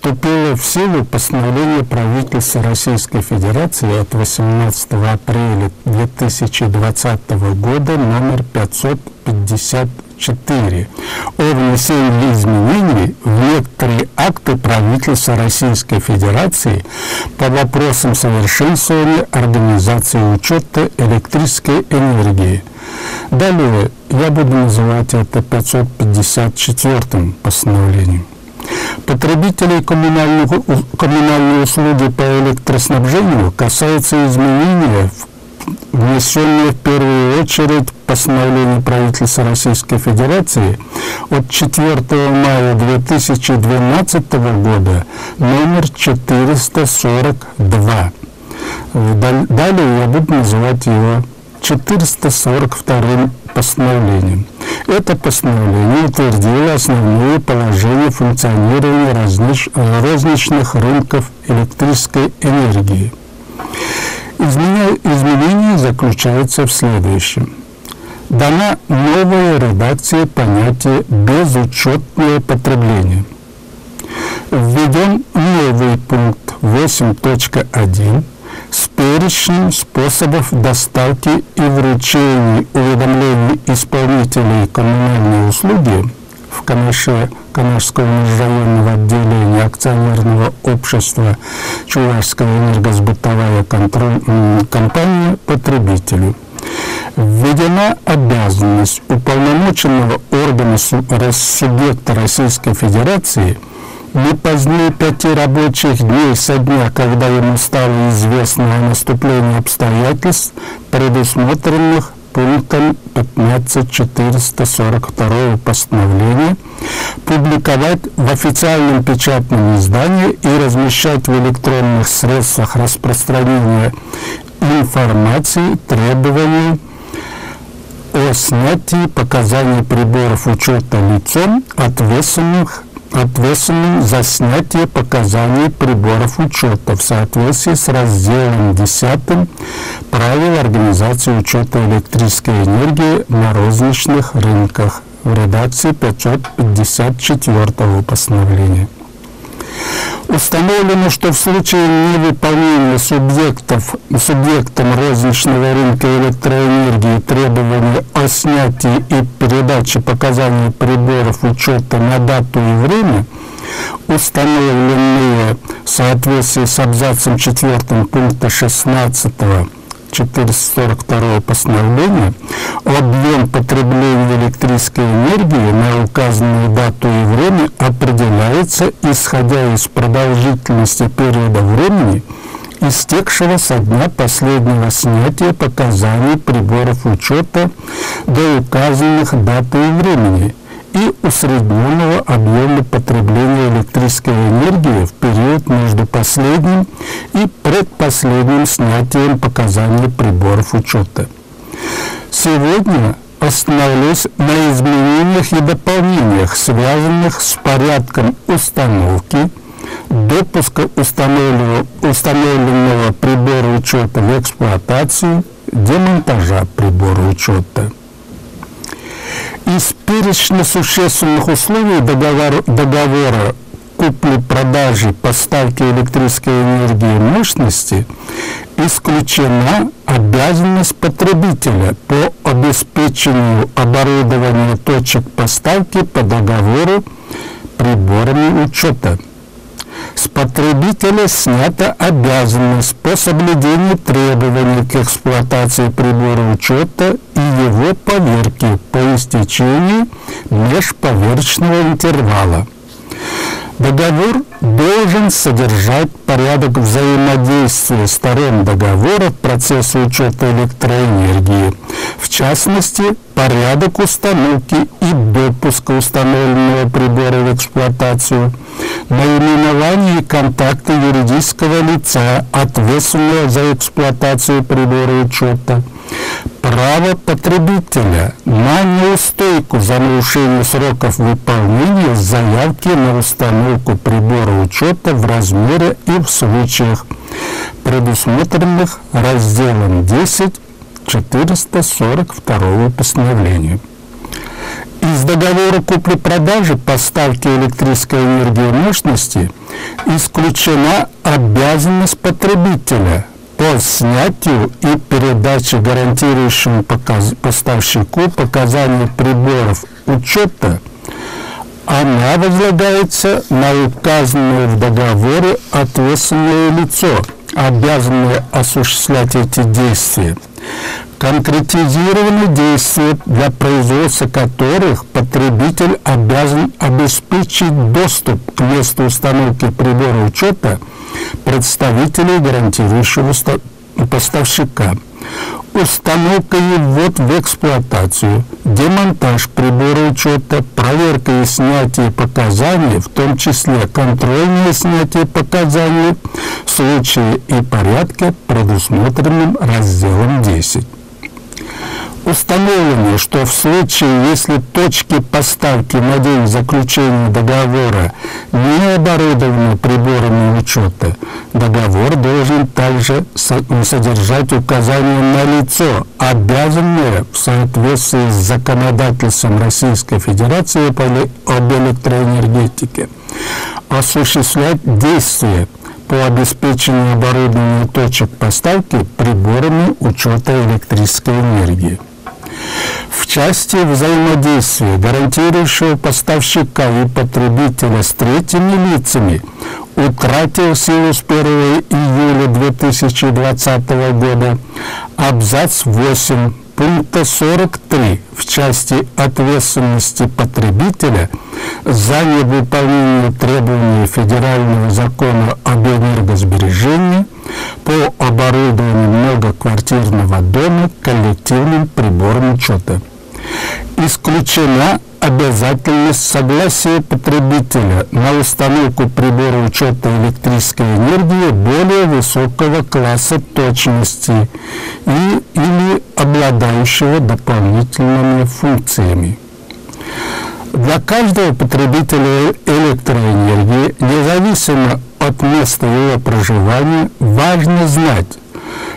вступило в силу постановление правительства Российской Федерации от 18 апреля 2020 года номер 554 о внесении изменений в некоторые акты правительства Российской Федерации по вопросам совершенствования организации учета электрической энергии. Далее я буду называть это 554-м постановлением. Потребителей коммунальные услуги по электроснабжению касаются изменения, внесенные в первую очередь в постановление правительства Российской Федерации от 4 мая 2012 года номер 442. Далее я буду называть его 442 постановлением. Это постановление утвердило основные положения функционирования розничных рынков электрической энергии. Изменение заключается в следующем. Дана новая редакция понятия «безучетное потребление». Введен новый пункт 8.1 с перечнем способов доставки и вручения уведомлений исполнителей коммунальной услуги в Канашского межрайонного отделения акционерного общества Чувашская энергосбытовая компания потребителю. Введена обязанность уполномоченного органа субъекта Российской Федерации не позднее 5 рабочих дней со дня, когда ему стало известно о наступлении обстоятельств, предусмотренных пунктом 15.442 постановления, публиковать в официальном печатном издании и размещать в электронных средствах распространения информации требований о снятии показаний приборов учета лицом, ответственным за снятие показаний приборов учета в соответствии с разделом 10 правил организации учета электрической энергии на розничных рынках в редакции 554 постановления. Установлено, что в случае невыполнения субъектом розничного рынка электроэнергии требований о снятии и передаче показаний приборов учета на дату и время, установленные в соответствии с абзацем 4 пункта 16 442 постановления, объем потребления электрической энергии на указанную дату и время определяется, исходя из продолжительности периода времени, истекшего со дня последнего снятия показаний приборов учета до указанных даты и времени, и усредненного объема потребления электрической энергии в период между последним и предпоследним снятием показаний приборов учета. Сегодня остановлюсь на изменениях и дополнениях, связанных с порядком установки, допуска установленного прибора учета в эксплуатацию, демонтажа прибора учета. Из перечня существенных условий договора купли-продажи поставки электрической энергии мощности исключена обязанность потребителя по обеспечению оборудования точек поставки по договору приборами учета. С потребителя снята обязанность по соблюдению требований к эксплуатации прибора учета и его поверки по истечении межповерочного интервала. Договор должен содержать порядок взаимодействия сторон договора в процессе учета электроэнергии, в частности, порядок установки и допуска установленного прибора в эксплуатацию, наименование и контакты юридического лица, ответственного за эксплуатацию прибора учета, право потребителя на неустойку за нарушение сроков выполнения заявки на установку прибора учета в размере и в случаях, предусмотренных разделом 10 442 постановления. Из договора купли-продажи поставки электрической энергии мощности исключена обязанность потребителя по снятию и передаче гарантирующему поставщику показаний приборов учета. Она возлагается на указанное в договоре ответственное лицо, обязанное осуществлять эти действия. Конкретизированы действия, для производства которых потребитель обязан обеспечить доступ к месту установки прибора учета представителей гарантирующего поставщика. Установка и ввод в эксплуатацию, демонтаж прибора учета, проверка и снятие показаний, в том числе контрольное снятие показаний, в случае и порядке, предусмотренным разделом 10. Установлено, что в случае, если точки поставки на день заключения договора не оборудованы приборами учета, договор должен также содержать указание на лицо, обязанное в соответствии с законодательством Российской Федерации об электроэнергетике осуществлять действия по обеспечению оборудования точек поставки приборами учета электрической энергии. В части взаимодействия гарантирующего поставщика и потребителя с третьими лицами утратил силу с 1 июля 2020 года абзац 8 пункта 43 в части ответственности потребителя за невыполнение требований Федерального закона об энергосбережении по оборудованию многоквартирного дома коллективным прибором учета. Исключена обязательность согласия потребителя на установку прибора учета электрической энергии более высокого класса точности или обладающего дополнительными функциями. Для каждого потребителя электроэнергии, независимо от места его проживания, важно знать,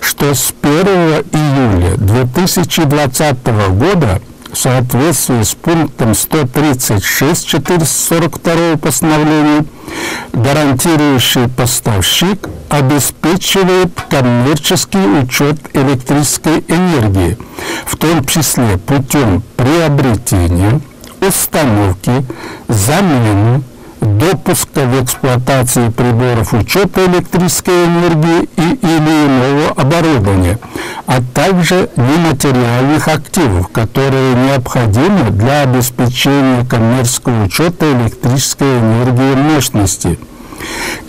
что с 1 июля 2020 года в соответствии с пунктом 136 442 постановления гарантирующий поставщик обеспечивает коммерческий учет электрической энергии, в том числе путем приобретения, установки, замены, допуска в эксплуатацию приборов учета электрической энергии или иного оборудования, а также нематериальных активов, которые необходимы для обеспечения коммерческого учета электрической энергии мощности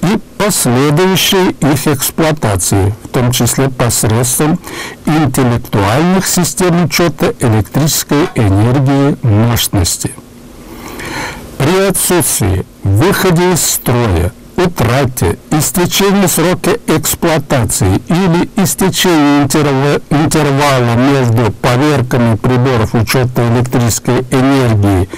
и последующей их эксплуатации, в том числе посредством интеллектуальных систем учета электрической энергии мощности. При отсутствии, выходе из строя, утрате, истечении срока эксплуатации или истечении интервала между поверками приборов учета электрической энергии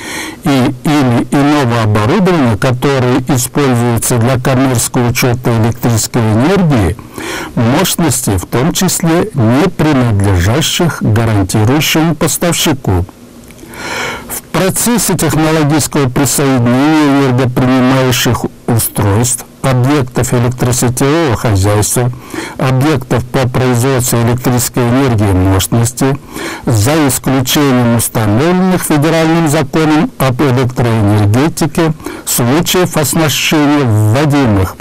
или иного оборудования, которое используется для коммерческого учета электрической энергии, мощности, в том числе не принадлежащих гарантирующему поставщику. В процессе технологического присоединения энергопринимающих устройств, объектов электросетевого хозяйства, объектов по производству электрической энергии мощности, за исключением установленных федеральным законом об электроэнергетике случаев оснащения вводимых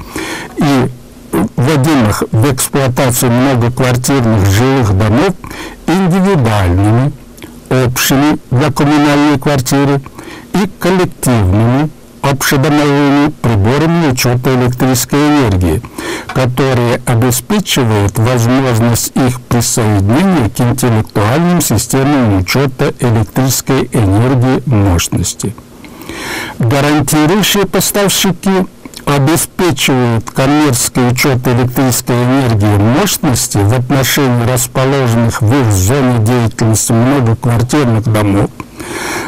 в эксплуатацию многоквартирных жилых домов индивидуальными, общими для коммунальной квартиры и коллективными общедомовыми приборами учета электрической энергии, которые обеспечивают возможность их присоединения к интеллектуальным системам учета электрической энергии мощности. Гарантирующие поставщики обеспечивают коммерческий учет электрической энергии мощности в отношении расположенных в их зоне деятельности многоквартирных домов,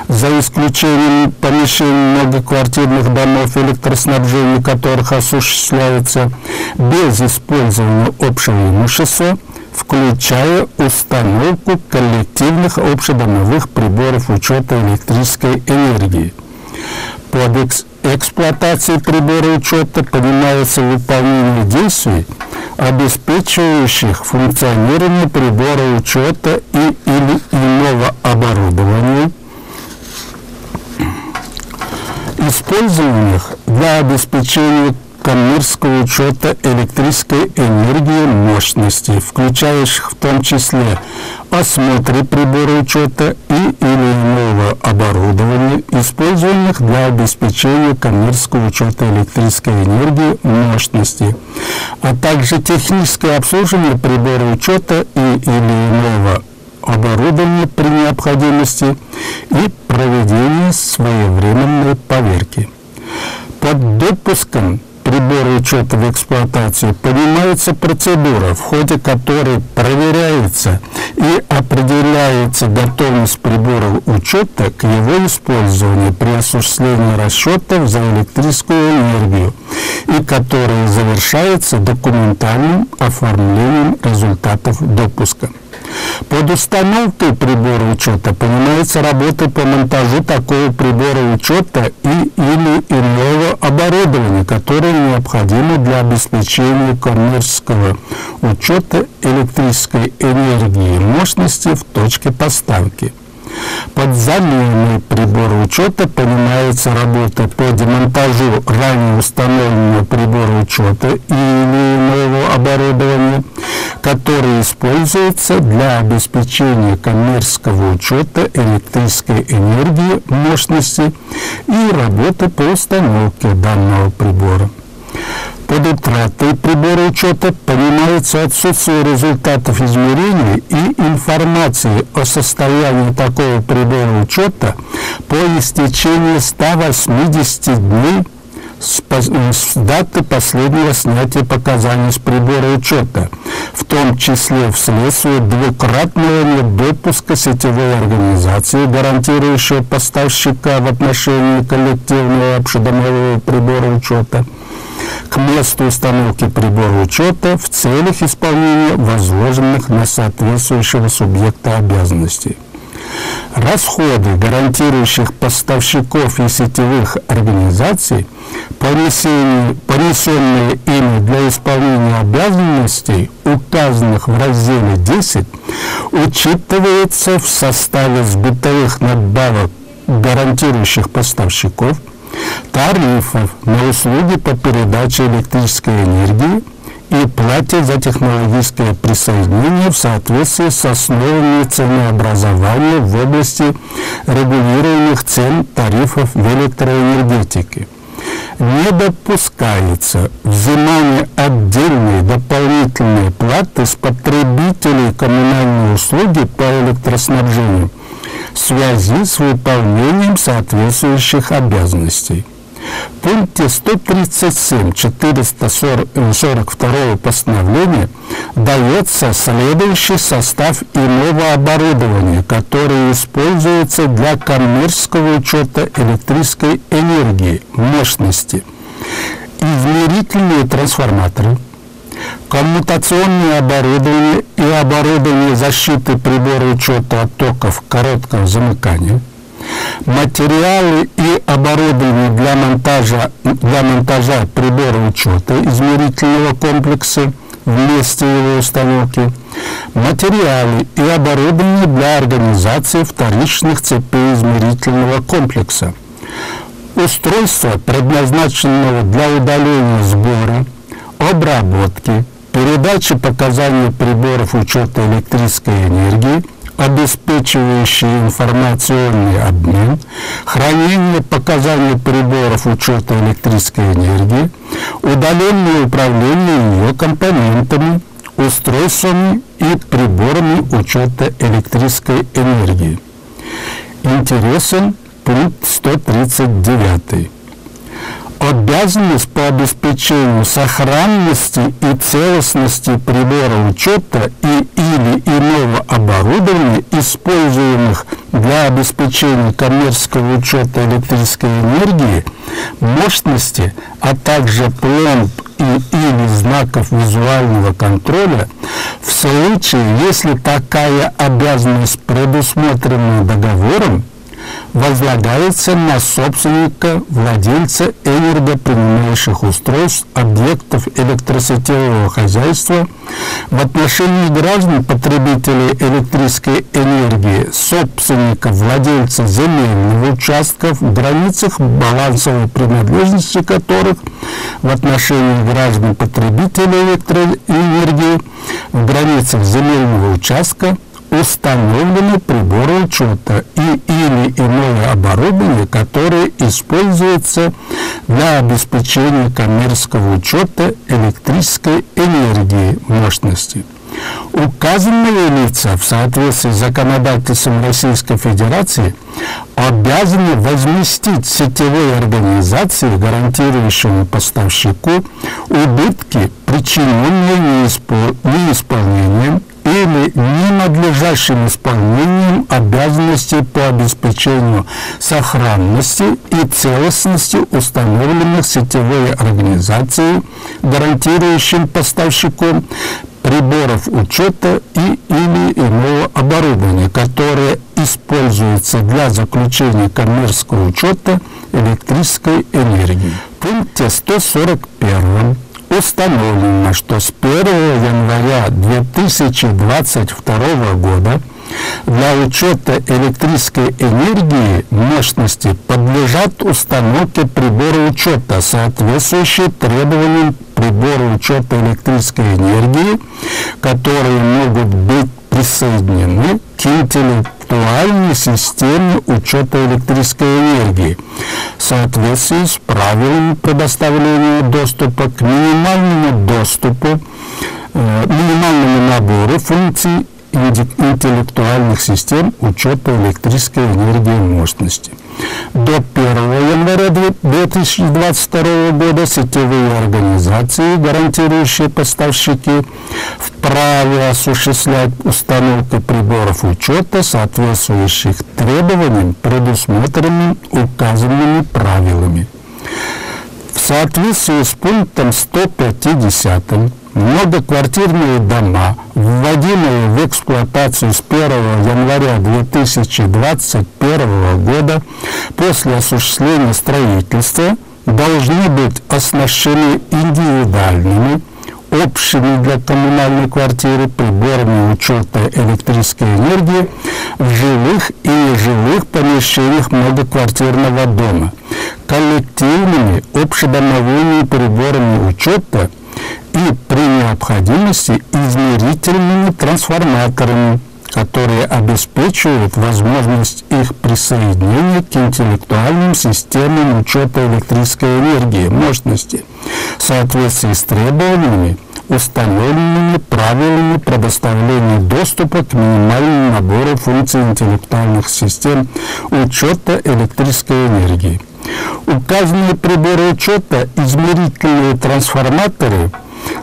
за исключением помещений многоквартирных домов, электроснабжение которых осуществляется без использования общего имущества, включая установку коллективных общедомовых приборов учета электрической энергии. Под эксплуатацией прибора учета понимается выполнение действий, обеспечивающих функционирование прибора учета и или иного оборудования, используемых для обеспечения коммерческого учета электрической энергии мощности, включающих в том числе осмотр прибора учета и или иного оборудования, используемых для обеспечения коммерческого учета электрической энергии мощности, а также техническое обслуживание прибора учета и или иного оборудования при необходимости и проведение своевременной поверки. Под допуском прибора учета в эксплуатацию понимается процедура, в ходе которой проверяется и определяется готовность прибора учета к его использованию при осуществлении расчетов за электрическую энергию и которая завершается документальным оформлением результатов допуска. Под установкой прибора учета понимается работа по монтажу такого прибора учета и или иного оборудования, которое необходимо для обеспечения коммерческого учета электрической энергии мощности в точке поставки. Под заменой прибора учета понимается работа по демонтажу ранее установленного прибора учета или иного оборудования, которое используется для обеспечения коммерческого учета электрической энергии мощности и работы по установке данного прибора. Под утратой прибора учета понимается отсутствие результатов измерений и информации о состоянии такого прибора учета по истечении 180 дней с даты последнего снятия показаний с прибора учета, в том числе вследствие двукратного недопуска сетевой организации, гарантирующего поставщика в отношении коллективного общедомового прибора учета, к месту установки прибора учета в целях исполнения возложенных на соответствующего субъекта обязанностей. Расходы гарантирующих поставщиков и сетевых организаций, понесенные ими для исполнения обязанностей, указанных в разделе 10, учитываются в составе сбытовых надбавок гарантирующих поставщиков, тарифов на услуги по передаче электрической энергии и плате за технологическое присоединение в соответствии с основами ценообразования в области регулируемых цен тарифов в электроэнергетике. Не допускается взимание отдельной дополнительной платы с потребителей коммунальной услуги по электроснабжению в связи с выполнением соответствующих обязанностей. В пункте 137 442 постановления дается следующий состав иного оборудования, которое используется для коммерческого учета электрической энергии мощности: измерительные трансформаторы, коммутационное оборудование и оборудование защиты прибора учета от токов короткого замыкания, материалы и оборудование для монтажа прибора учета измерительного комплекса в месте его установки, материалы и оборудование для организации вторичных цепей измерительного комплекса, устройство, предназначенного для удаления сбора, обработки, передачи показаний приборов учета электрической энергии, обеспечивающие информационный обмен, хранение показаний приборов учета электрической энергии, удаленное управление ее компонентами, устройствами и приборами учета электрической энергии. Интересен пункт 139. Обязанность по обеспечению сохранности и целостности прибора учета или иного оборудования, используемых для обеспечения коммерческого учета электрической энергии, мощности, а также пломб или знаков визуального контроля, в случае, если такая обязанность предусмотрена договором, возлагается на собственника, владельца энергопринимающих устройств объектов электросетевого хозяйства в отношении граждан, потребителей электрической энергии, собственника, владельца земельного участка, в границах балансовой принадлежности которых в отношении граждан, потребителей электроэнергии, в границах земельного участка установлены приборы учета или иное оборудование, которое используется для обеспечения коммерческого учета электрической энергии мощности. Указанные лица в соответствии с законодательством Российской Федерации обязаны возместить сетевой организации, гарантирующему поставщику, убытки, причиненные неисполнением или ненадлежащим исполнением обязанностей по обеспечению сохранности и целостности установленных сетевой организацией, гарантирующим поставщиком приборов учета или иного оборудования, которое используется для заключения коммерческого учета электрической энергии. В пункте 141 установлено, что с 1 января 2022 года для учета электрической энергии мощности подлежат установке прибора учета, соответствующие требованиям прибора учета электрической энергии, которые могут быть присоединены к интеллектуальной системе учета электрической энергии в соответствии с правилами предоставления доступа к минимальному набору функций интеллектуальных систем учета электрической энергии мощности. До 1 января 2022 года сетевые организации, гарантирующие поставщики, вправе осуществлять установку приборов учета, соответствующих требованиям, предусмотренным указанными правилами. В соответствии с пунктом 150 многоквартирные дома, вводимые в эксплуатацию с 1 января 2021 года после осуществления строительства, должны быть оснащены индивидуальными, общими для коммунальной квартиры приборами учета электрической энергии в жилых и нежилых помещениях многоквартирного дома, коллективными общедомовыми приборами учета и при необходимости измерительными трансформаторами, которые обеспечивают возможность их присоединения к интеллектуальным системам учета электрической энергии мощности в соответствии с требованиями, установленными правилами предоставления доступа к минимальному набору функций интеллектуальных систем учета электрической энергии. Указанные приборы учета, измерительные трансформаторы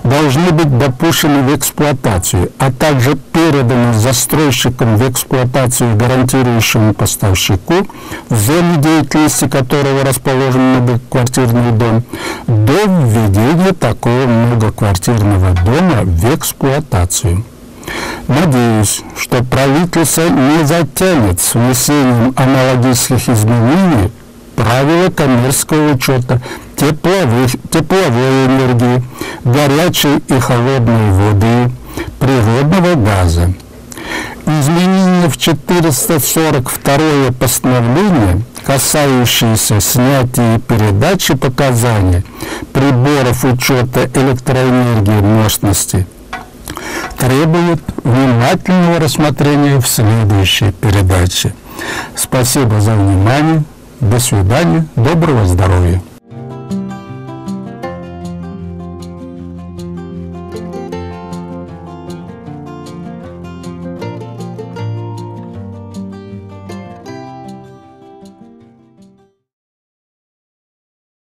должны быть допущены в эксплуатацию, а также переданы застройщикам в эксплуатацию гарантирующему поставщику, в зоне деятельности которого расположен многоквартирный дом, до введения такого многоквартирного дома в эксплуатацию. Надеюсь, что правительство не затянет с внесением аналогичных изменений правила коммерческого учета тепловой энергии, горячей и холодной воды, природного газа. Изменения в 442 постановление, касающиеся снятия и передачи показаний приборов учета электроэнергии мощности, требуют внимательного рассмотрения в следующей передаче. Спасибо за внимание. До свидания. Доброго здоровья.